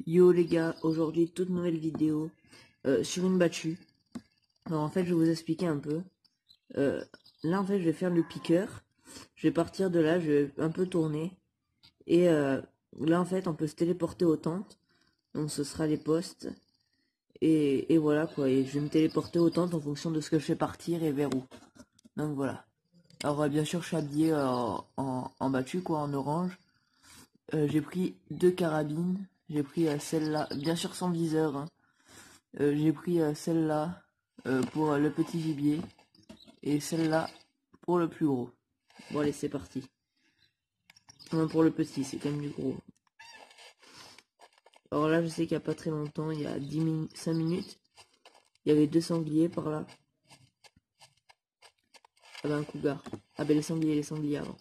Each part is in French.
Yo les gars, aujourd'hui toute nouvelle vidéo sur une battue. Alors en fait je vais vous expliquer un peu. Là en fait je vais faire le piqueur. Je vais partir de là, je vais un peu tourner. Et là en fait on peut se téléporter aux tentes. Donc ce sera les postes. Et voilà quoi, et je vais me téléporter aux tentes en fonction de ce que je fais partir et vers où. Donc voilà. Alors bien sûr je suis habillé en battue quoi, en orange. J'ai pris 2 carabines. J'ai pris celle-là, bien sûr sans viseur, hein. J'ai pris celle-là pour le petit gibier et celle-là pour le plus gros. Bon allez c'est parti. Non, pour le petit, c'est quand même du gros. Alors là je sais qu'il n'y a pas très longtemps, il y a 5 minutes, il y avait 2 sangliers par là. Ah ben un cougar. Ah ben les sangliers avant.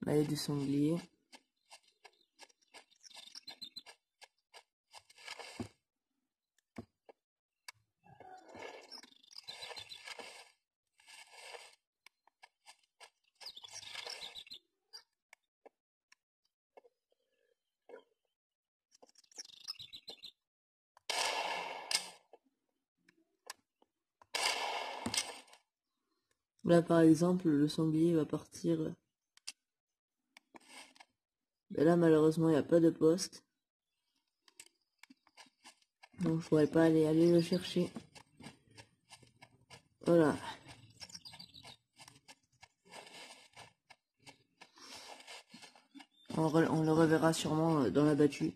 Là il y a des sangliers. Là par exemple le sanglier va partir. Ben là malheureusement il n'y a pas de poste. Donc je pourrais pas aller le chercher. Voilà. On le reverra sûrement dans la battue.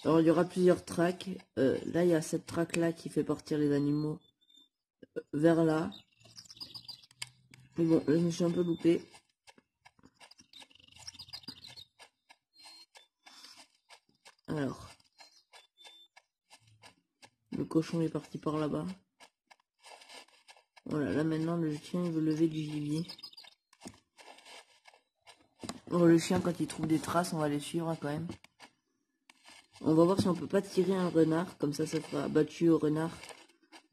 Alors il y aura plusieurs tracks. Là il y a cette track là qui fait partir les animaux vers là. Mais bon, là je me suis un peu loupé. Alors. Le cochon est parti par là-bas. Voilà, là maintenant le chien il veut lever du gibier. Bon, le chien quand il trouve des traces, on va les suivre hein, quand même. On va voir si on peut pas tirer un renard, comme ça fera battu au renard.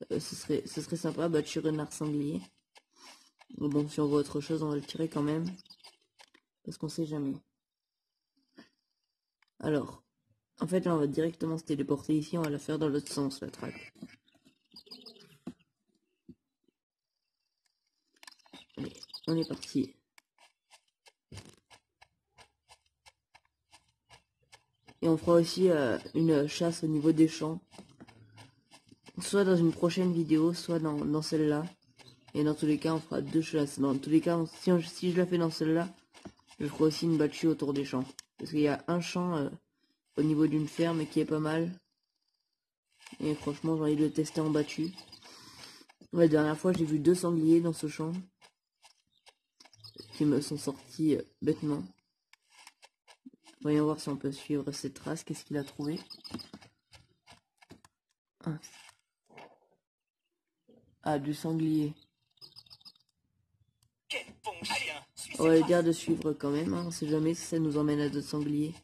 Ce serait sympa, battu renard sanglier. Mais bon, si on voit autre chose, on va le tirer quand même. Parce qu'on sait jamais. Alors, en fait là on va directement se téléporter ici, on va la faire dans l'autre sens la traque. Allez, on est parti. Et on fera aussi une chasse au niveau des champs. Soit dans une prochaine vidéo, soit dans celle-là. Et dans tous les cas, on fera 2 chasses. Dans tous les cas, si je la fais dans celle-là, je ferai aussi une battue autour des champs. Parce qu'il y a un champ au niveau d'une ferme qui est pas mal. Et franchement, j'ai envie de le tester en battue. La dernière fois, j'ai vu 2 sangliers dans ce champ. Qui me sont sortis bêtement. Voyons voir si on peut suivre cette trace. Qu'est-ce qu'il a trouvé? Ah, du sanglier. On va lui dire de suivre quand même, hein. On sait jamais si ça nous emmène à d'autres sangliers.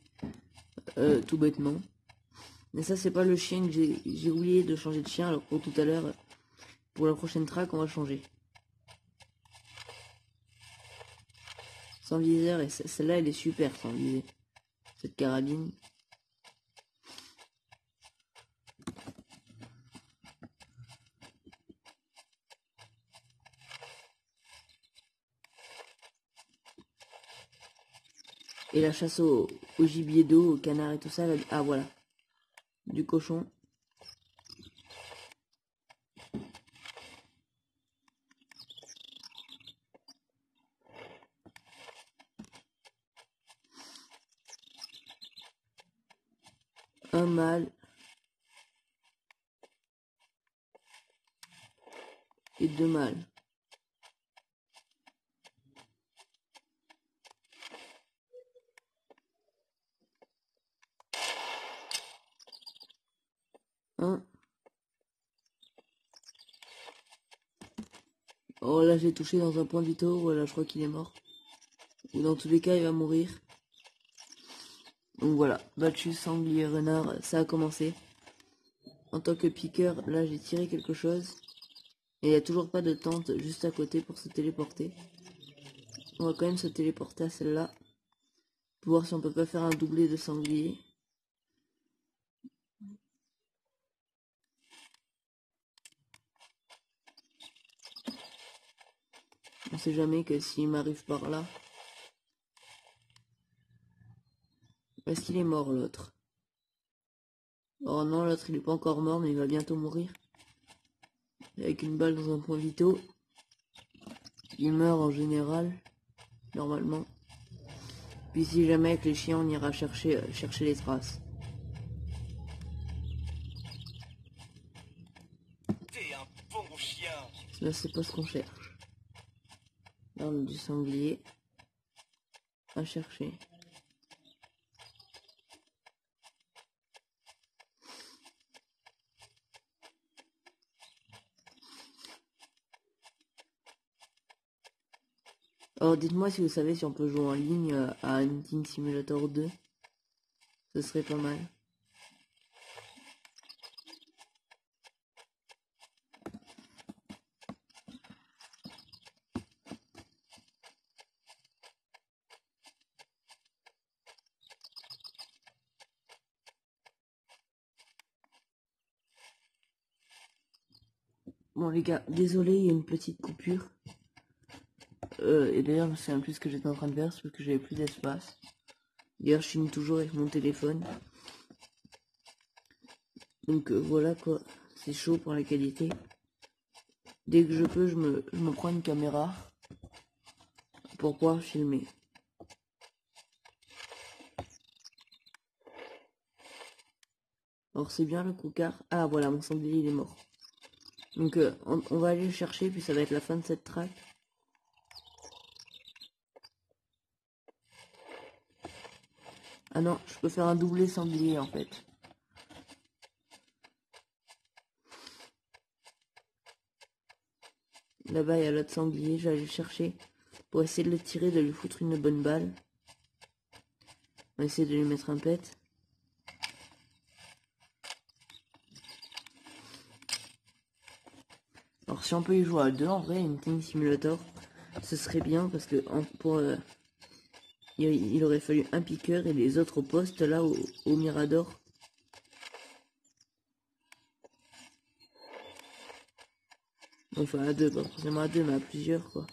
Tout bêtement. Mais ça c'est pas le chien que j'ai oublié de changer de chien, alors pour tout à l'heure, pour la prochaine track on va changer. Sans viseur, et celle-là elle est super sans viseur. Cette carabine. Et la chasse au gibier d'eau, au canard et tout ça, ah voilà. Du cochon. Un mâle. Et 2 mâles. Un. Oh là j'ai touché dans un point vital, voilà je crois qu'il est mort. Ou dans tous les cas il va mourir. Donc voilà, battu, sanglier, renard, ça a commencé. en tant que piqueur, là j'ai tiré quelque chose. Et il n'y a toujours pas de tente juste à côté pour se téléporter. On va quand même se téléporter à celle-là. Pour voir si on peut pas faire un doublé de sanglier. On sait jamais que s'il m'arrive par là. Est-ce qu'il est mort l'autre? Oh non, l'autre il est pas encore mort mais il va bientôt mourir. Avec une balle dans un point vitaux. Il meurt en général. Normalement. Puis si jamais avec les chiens on ira chercher les traces. T'es un bon chien. Là c'est pas ce qu'on cherche. Là on a du sanglier à chercher. Alors dites-moi si vous savez si on peut jouer en ligne à Hunting Simulator 2. Ce serait pas mal. Bon les gars, désolé, il y a une petite coupure. Et d'ailleurs, je me souviens plus ce que j'étais en train de faire, c'est parce que j'avais plus d'espace. D'ailleurs, je filme toujours avec mon téléphone. Donc voilà quoi, c'est chaud pour la qualité. Dès que je peux, je me prends une caméra pour pouvoir filmer. Alors c'est bien le coucard. Ah voilà, mon sanglier il est mort. Donc on va aller le chercher, puis ça va être la fin de cette track. Ah non, je peux faire un doublé sanglier en fait. Là-bas il y a l'autre sanglier, j'allais le chercher pour essayer de le tirer, de lui foutre une bonne balle. On va essayer de lui mettre un pet. Alors si on peut y jouer à deux, en vrai, Hunting Simulator, ce serait bien parce que il aurait fallu un piqueur et les autres au poste là au Mirador. Enfin à deux, pas forcément à deux, mais à plusieurs quoi.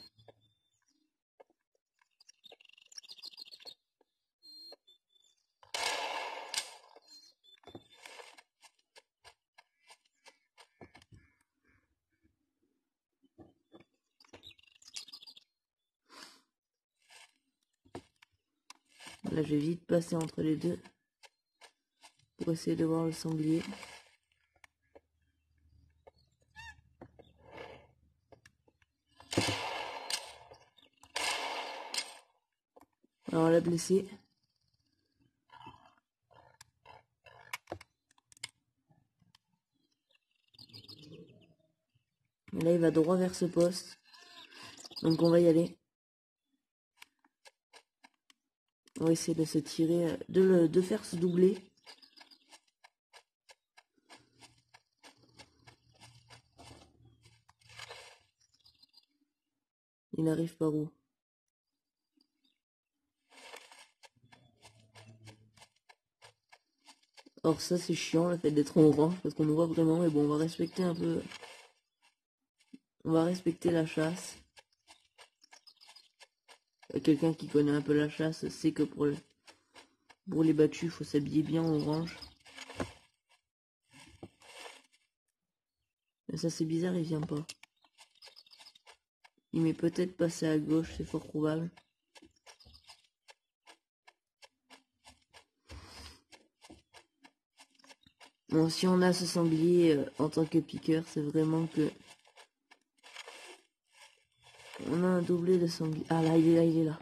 Là je vais vite passer entre les deux pour essayer de voir le sanglier. Alors on l'a blessé. Et là il va droit vers ce poste. Donc on va y aller. On va essayer de se tirer, de faire se doubler. Il arrive par où? Alors ça c'est chiant le fait d'être en orange parce qu'on nous voit vraiment, mais bon on va respecter un peu. On va respecter la chasse. Quelqu'un qui connaît un peu la chasse sait que pour les battus, il faut s'habiller bien en orange. Mais ça c'est bizarre, il vient pas. Il m'est peut-être passé à gauche, c'est fort probable. Bon, si on a ce sanglier en tant que piqueur, c'est vraiment que... On a un doublé de sanglier. Ah là, il est là, il est là.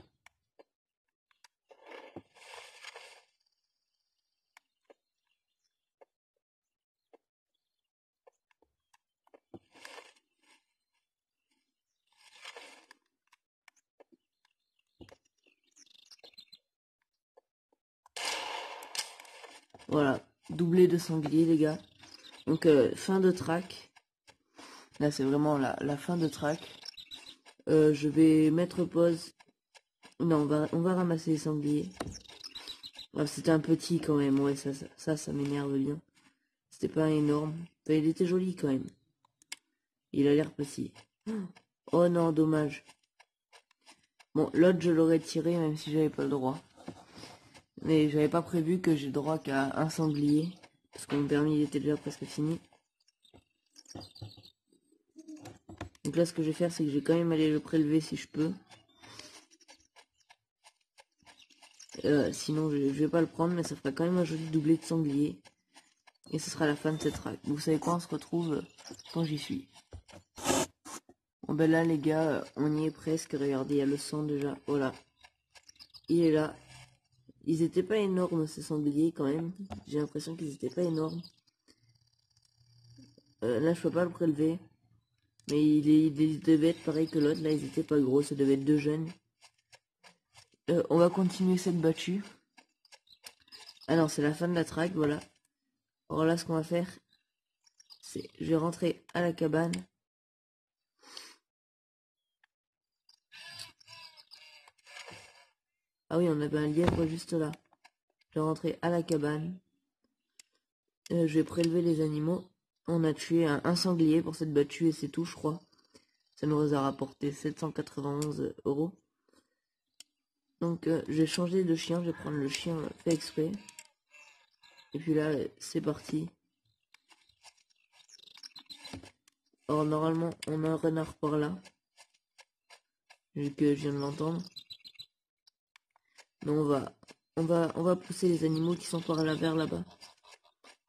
Voilà, doublé de sanglier les gars. Donc fin de track. Là c'est vraiment la fin de track. Je vais mettre pause. Non, on va ramasser les sangliers. Ah, c'était un petit quand même, ouais, ça m'énerve bien. C'était pas énorme. Enfin, il était joli quand même. Il a l'air petit. Oh non, dommage. Bon, l'autre je l'aurais tiré même si j'avais pas le droit. Mais j'avais pas prévu que j'ai le droit qu'à un sanglier. Parce que mon permis il était déjà presque fini. Donc là ce que je vais faire c'est que je vais quand même aller le prélever si je peux. Sinon je vais pas le prendre, mais ça fera quand même un joli doublé de sanglier. Et ce sera la fin de cette track. Vous savez quoi, on se retrouve quand j'y suis. Bon ben là les gars, on y est presque. Regardez, il y a le sang déjà. Voilà. Il est là. Ils étaient pas énormes ces sangliers quand même. J'ai l'impression qu'ils étaient pas énormes. Là je peux pas le prélever. Mais il devait être pareil que l'autre. Là ils étaient pas gros. Ça devait être deux jeunes. On va continuer cette battue. Ah non, c'est la fin de la track, voilà. Alors là ce qu'on va faire, c'est je vais rentrer à la cabane. Ah oui, on avait un lièvre juste là. Je vais rentrer à la cabane. Je vais prélever les animaux. On a tué un sanglier pour cette battue et c'est tout, je crois. Ça nous a rapporté 791 euros. Donc je vais changer de chien. Je vais prendre le chien fait exprès. Et puis là, c'est parti. Alors normalement, on a un renard par là. Vu que je viens de l'entendre. Mais on va pousser les animaux qui sont par là vers là-bas.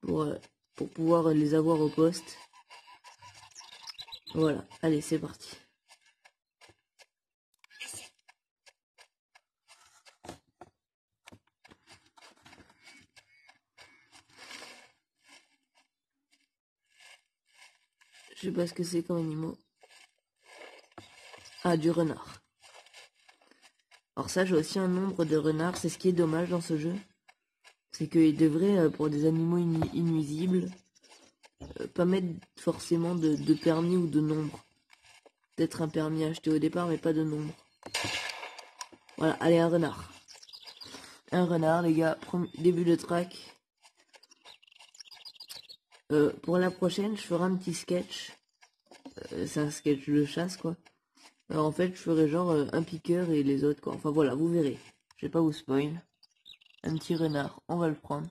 Pour pouvoir les avoir au poste. Voilà, allez, c'est parti. Je sais pas ce que c'est comme animaux. Ah, du renard. Alors ça, j'ai aussi un nombre de renards. C'est ce qui est dommage dans ce jeu. C'est qu'il devrait, pour des animaux inuisibles, pas mettre forcément de permis ou de nombre. Peut-être un permis acheté au départ, mais pas de nombre. Voilà, allez, un renard. Un renard, les gars. Début de track. Pour la prochaine, je ferai un petit sketch. C'est un sketch de chasse, quoi. Alors en fait, je ferai genre un piqueur et les autres, quoi. Enfin voilà, vous verrez. Je vais pas vous spoil. Un petit renard, on va le prendre.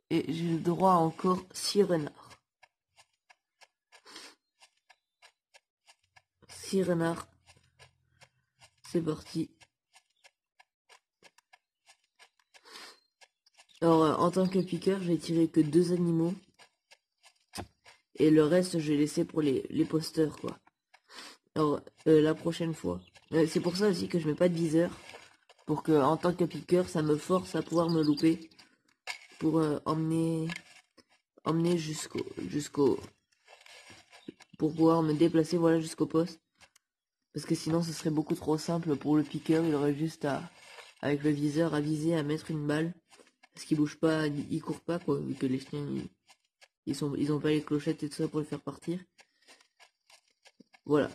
Et j'ai le droit à encore 6 renards. 6 renards. C'est parti. Alors en tant que piqueur, j'ai tiré que 2 animaux. Et le reste, je vais laisser pour les posters, quoi. Alors la prochaine fois. C'est pour ça aussi que je mets pas de viseur. Pour que en tant que piqueur, ça me force à pouvoir me louper. Pour emmener jusqu'au pour pouvoir me déplacer, voilà, jusqu'au poste. Parce que sinon ce serait beaucoup trop simple pour le piqueur. Il aurait juste avec le viseur, à viser, à mettre une balle. Parce qu'il bouge pas, il court pas, quoi, vu que les chiens ils ont pas les clochettes et tout ça pour le faire partir. Voilà.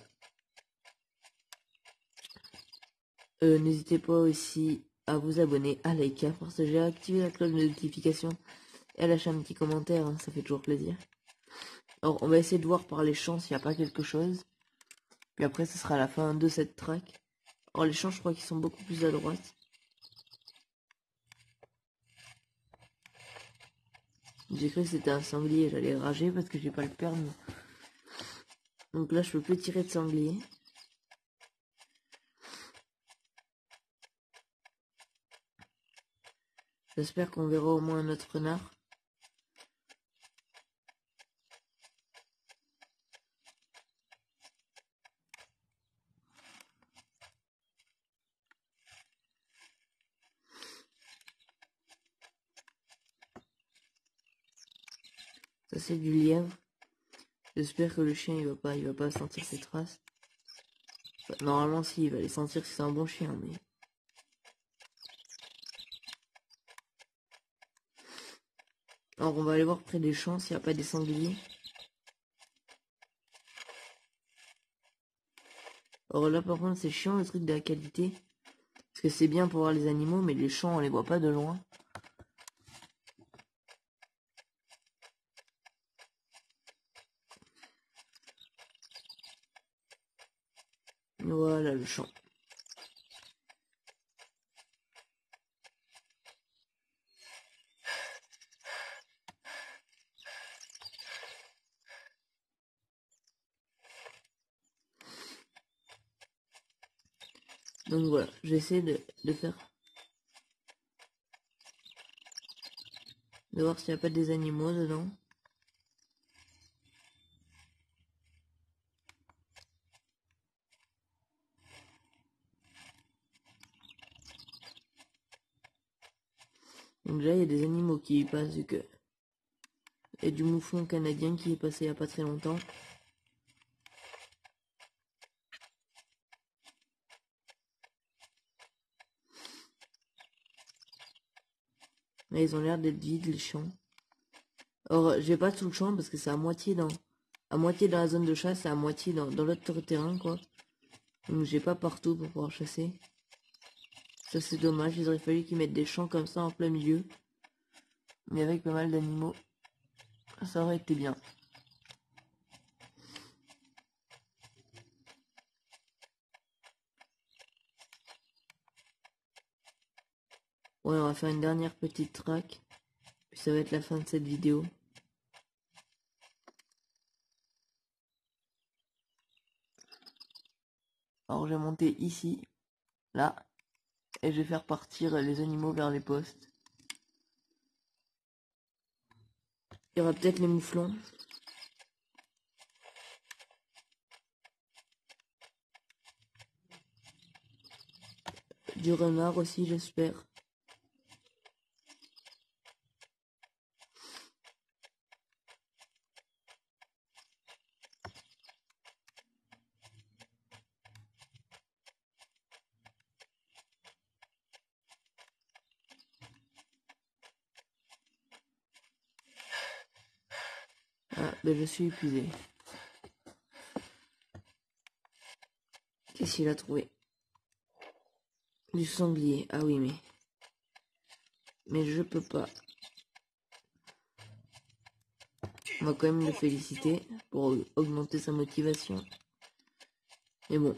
N'hésitez pas aussi à vous abonner, à liker, à partager, à activer la cloche de notification et à lâcher un petit commentaire, hein, ça fait toujours plaisir. Alors on va essayer de voir par les champs s'il n'y a pas quelque chose. Puis après ce sera la fin de cette track. Alors les champs je crois qu'ils sont beaucoup plus à droite. J'ai cru que c'était un sanglier, j'allais rager parce que j'ai pas le permis. Donc là je peux plus tirer de sanglier. J'espère qu'on verra au moins un autre renard. Ça c'est du lièvre. J'espère que le chien il va pas sentir ses traces. Enfin, normalement si, il va les sentir si c'est un bon chien, mais... Alors on va aller voir près des champs s'il n'y a pas des sangliers. Alors là par contre c'est chiant le truc de la qualité. Parce que c'est bien pour voir les animaux, mais les champs on les voit pas de loin. Voilà le champ. Donc voilà, j'essaie de faire... De voir s'il n'y a pas des animaux dedans. Donc là il y a des animaux qui y passent vu que... Il y a du mouflon canadien qui est passé il n'y a pas très longtemps. Là ils ont l'air d'être vides les champs. Or j'ai pas tout le champ parce que c'est à moitié dans la zone de chasse et à moitié dans l'autre terrain quoi. Donc j'ai pas partout pour pouvoir chasser. Ça c'est dommage, il aurait fallu qu'ils mettent des champs comme ça en plein milieu. Mais avec pas mal d'animaux, ça aurait été bien. Ouais, on va faire une dernière petite track. Puis ça va être la fin de cette vidéo. Alors je vais monter ici, là, et je vais faire partir les animaux vers les postes. Il y aura peut-être les mouflons. Du renard aussi j'espère. Ah, ben je suis épuisé. Qu'est-ce qu'il a trouvé? Du sanglier. Ah oui, mais je peux pas. On va quand même le féliciter pour augmenter sa motivation. Mais bon.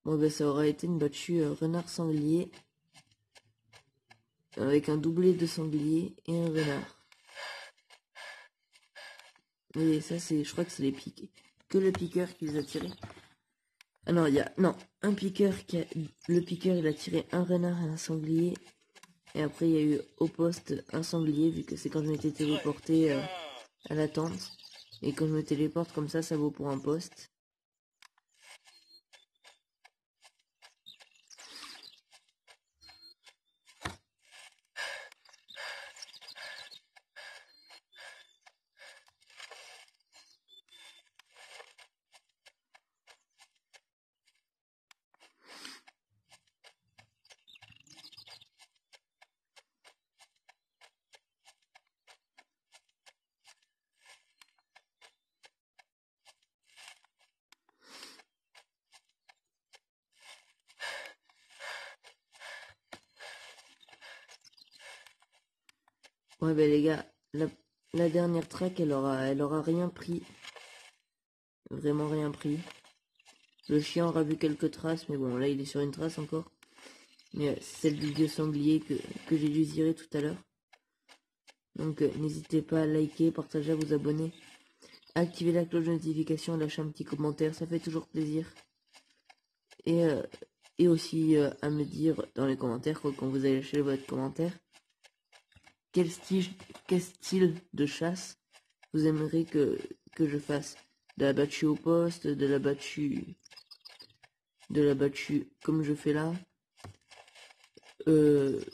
Bon ben ça aura été une battue renard sanglier. Avec un doublé de sanglier et un renard. Et ça c'est, je crois que c'est les piquets. Que le piqueur qui les a tirés. Ah non, il y a, non, un piqueur le piqueur il a tiré un renard et un sanglier. Et après il y a eu au poste un sanglier vu que c'est quand je m'étais téléporté à la tente. Et quand je me téléporte comme ça vaut pour un poste. Ouais ben les gars, la dernière track elle aura rien pris. Vraiment rien pris. Le chien aura vu quelques traces, mais bon là il est sur une trace encore. Mais c'est celle du vieux sanglier que j'ai dû tirer tout à l'heure. Donc n'hésitez pas à liker, partager, à vous abonner. Activez la cloche de notification, lâchez un petit commentaire, ça fait toujours plaisir. Et aussi à me dire dans les commentaires, quand vous allez lâcher votre commentaire, quel style de chasse vous aimeriez que je fasse. De la battue au poste, de la battue comme je fais là, de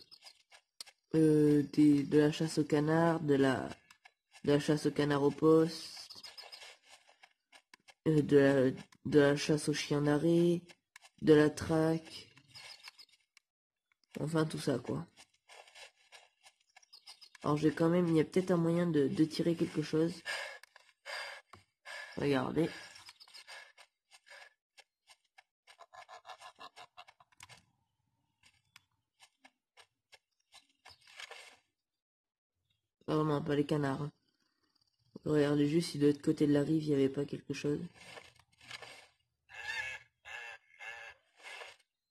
la chasse au canard, de la chasse au canard au poste, de la chasse aux chiens d'arrêt, de la traque, enfin tout ça quoi. Alors j'ai quand même, il y a peut-être un moyen de tirer quelque chose. Regardez. Oh non, pas les canards. Hein. Regardez juste si de l'autre côté de la rive il n'y avait pas quelque chose.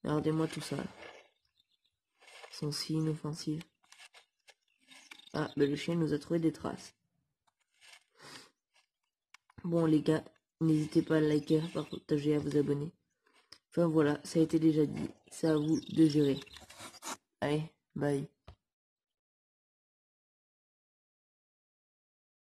Regardez-moi tout ça. Ils sont si inoffensifs. Ah, bah le chien nous a trouvé des traces. Bon les gars, n'hésitez pas à liker, à partager, à vous abonner. Enfin voilà, ça a été déjà dit. C'est à vous de gérer. Allez, bye.